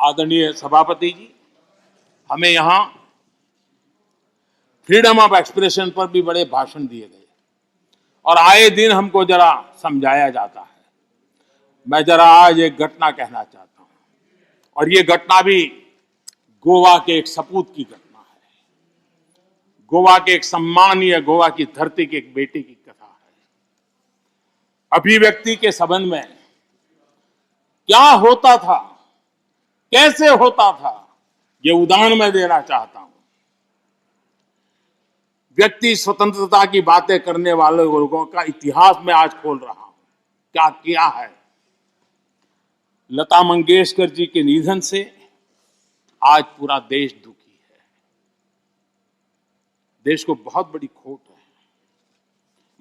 आदरणीय सभापति जी, हमें यहाँ फ्रीडम ऑफ एक्सप्रेशन पर भी बड़े भाषण दिए गए और आए दिन हमको जरा समझाया जाता है। मैं जरा आज एक घटना कहना चाहता हूँ और ये घटना भी गोवा के एक सपूत की घटना है। गोवा के एक सम्मानीय गोवा की धरती की एक बेटी की कथा है। अभिव्यक्ति के संबंध में क्या होता था, कैसे होता था, ये उदाहरण मैं देना चाहता हूं। व्यक्ति स्वतंत्रता की बातें करने वाले लोगों का इतिहास में आज खोल रहा हूं, क्या किया है। लता मंगेशकर जी के निधन से आज पूरा देश दुखी है। देश को बहुत बड़ी खोट है,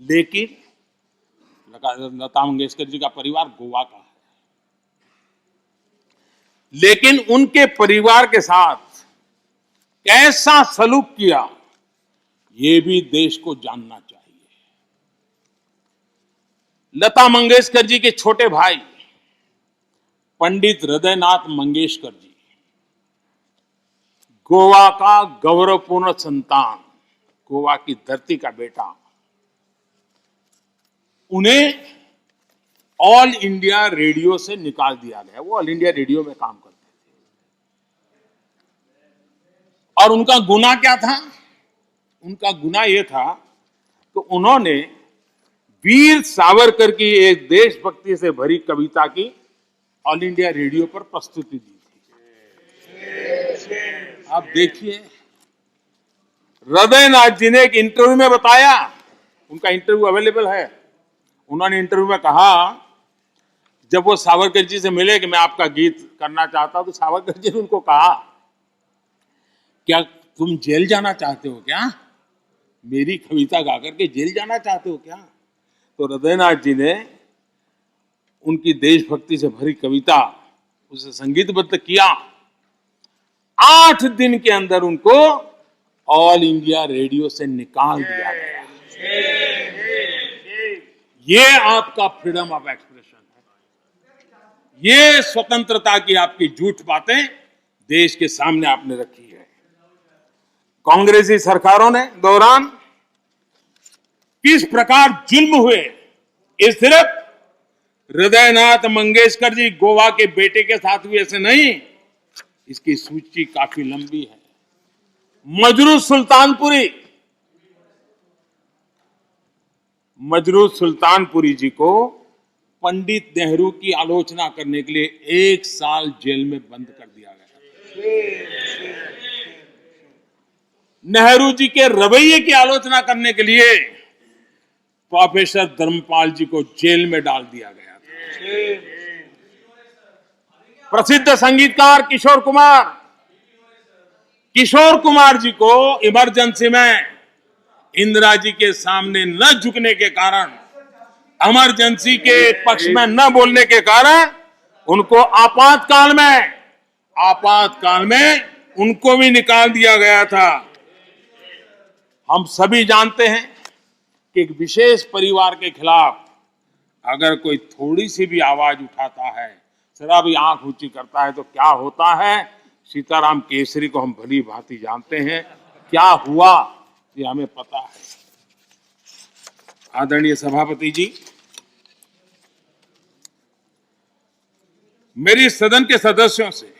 लेकिन लता मंगेशकर जी का परिवार गोवा का है, लेकिन उनके परिवार के साथ कैसा सलूक किया ये भी देश को जानना चाहिए। लता मंगेशकर जी के छोटे भाई पंडित हृदयनाथ मंगेशकर जी, गोवा का गौरवपूर्ण संतान, गोवा की धरती का बेटा, उन्हें ऑल इंडिया रेडियो से निकाल दिया गया। वो ऑल इंडिया रेडियो में काम करते थे और उनका गुनाह क्या था? उनका गुनाह यह था कि उन्होंने वीर सावरकर की एक देशभक्ति से भरी कविता की ऑल इंडिया रेडियो पर प्रस्तुति दी थी। आप देखिए, हृदयनाथ जी ने एक इंटरव्यू में बताया, उनका इंटरव्यू अवेलेबल है। उन्होंने इंटरव्यू में कहा, जब वो सावरकर जी से मिले कि मैं आपका गीत करना चाहता हूं, तो सावरकर जी ने उनको कहा, क्या तुम जेल जाना चाहते हो क्या? मेरी कविता गाकर के जेल जाना चाहते हो क्या? तो हृदयनाथ जी ने उनकी देशभक्ति से भरी कविता उसे संगीतबद्ध किया। 8 दिन के अंदर उनको ऑल इंडिया रेडियो से निकाल दिया गया। ये आपका फ्रीडम ऑफ एक्सप्रेशन है। ये स्वतंत्रता की आपकी झूठ बातें देश के सामने आपने रखी है। कांग्रेसी सरकारों ने दौरान किस प्रकार जुल्म हुए, ये सिर्फ हृदयनाथ मंगेशकर जी गोवा के बेटे के साथ हुए ऐसे नहीं, इसकी सूची काफी लंबी है। मजरू सुल्तानपुरी जी को पंडित नेहरू की आलोचना करने के लिए 1 साल जेल में बंद कर दिया गया। नेहरू जी के रवैये की आलोचना करने के लिए प्रोफेसर धर्मपाल जी को जेल में डाल दिया गया था। प्रसिद्ध संगीतकार किशोर कुमार जी को इमरजेंसी में इंदिरा जी के सामने न झुकने के कारण, इमरजेंसी के पक्ष में न बोलने के कारण उनको आपातकाल में उनको भी निकाल दिया गया था। हम सभी जानते हैं कि एक विशेष परिवार के खिलाफ अगर कोई थोड़ी सी भी आवाज उठाता है, जरा भी आंख ऊंची करता है, तो क्या होता है। सीताराम केसरी को हम भली भांति जानते हैं, क्या हुआ ये हमें पता है। आदरणीय सभापति जी, मेरी सदन के सदस्यों से,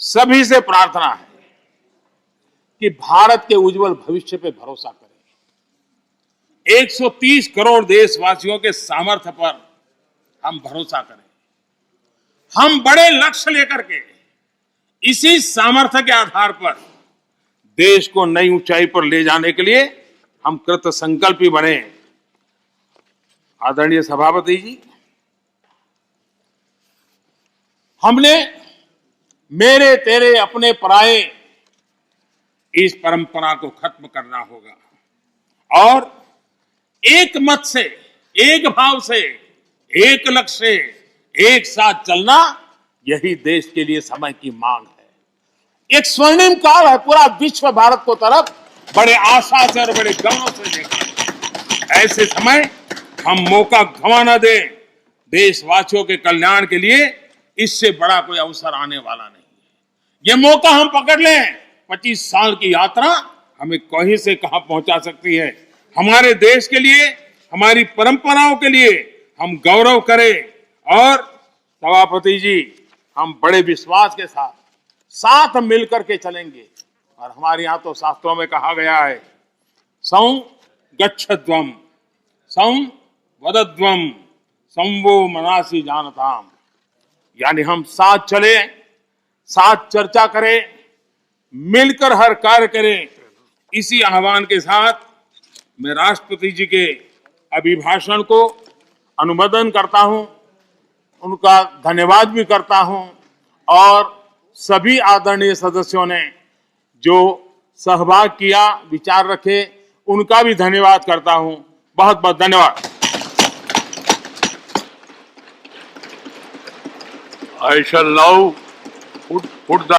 सभी से प्रार्थना है कि भारत के उज्जवल भविष्य पे भरोसा करें। 130 करोड़ देशवासियों के सामर्थ्य पर हम भरोसा करें। हम बड़े लक्ष्य लेकर के इसी सामर्थ्य के आधार पर देश को नई ऊंचाई पर ले जाने के लिए हम कृत संकल्पी बने। आदरणीय सभापति जी, हमने मेरे तेरे अपने पराये इस परंपरा को खत्म करना होगा और एक मत से, एक भाव से, एक लक्ष्य से एक साथ चलना, यही देश के लिए समय की मांग है। एक स्वर्णिम काल है। पूरा विश्व भारत को तरफ बड़े आशा से और बड़े गौरव से देखा। ऐसे समय हम मौका गंवा न दें। देशवासियों के कल्याण के लिए इससे बड़ा कोई अवसर आने वाला नहीं है। ये मौका हम पकड़ लें, 25 साल की यात्रा हमें कहीं से कहां पहुंचा सकती है। हमारे देश के लिए, हमारी परंपराओं के लिए हम गौरव करें और सभापति जी, हम बड़े विश्वास के साथ मिलकर के चलेंगे। और हमारे यहाँ तो शास्त्रों में कहा गया है, सं गच्छध्वम सं वदध्वम संवो मनासी जानताम, यानी हम साथ चले, साथ चर्चा करें, मिलकर हर कार्य करें। इसी आह्वान के साथ मैं राष्ट्रपति जी के अभिभाषण को अनुमोदन करता हूं, उनका धन्यवाद भी करता हूं और सभी आदरणीय सदस्यों ने जो सहभाग किया, विचार रखे, उनका भी धन्यवाद करता हूं। बहुत बहुत धन्यवाद। I shall now put the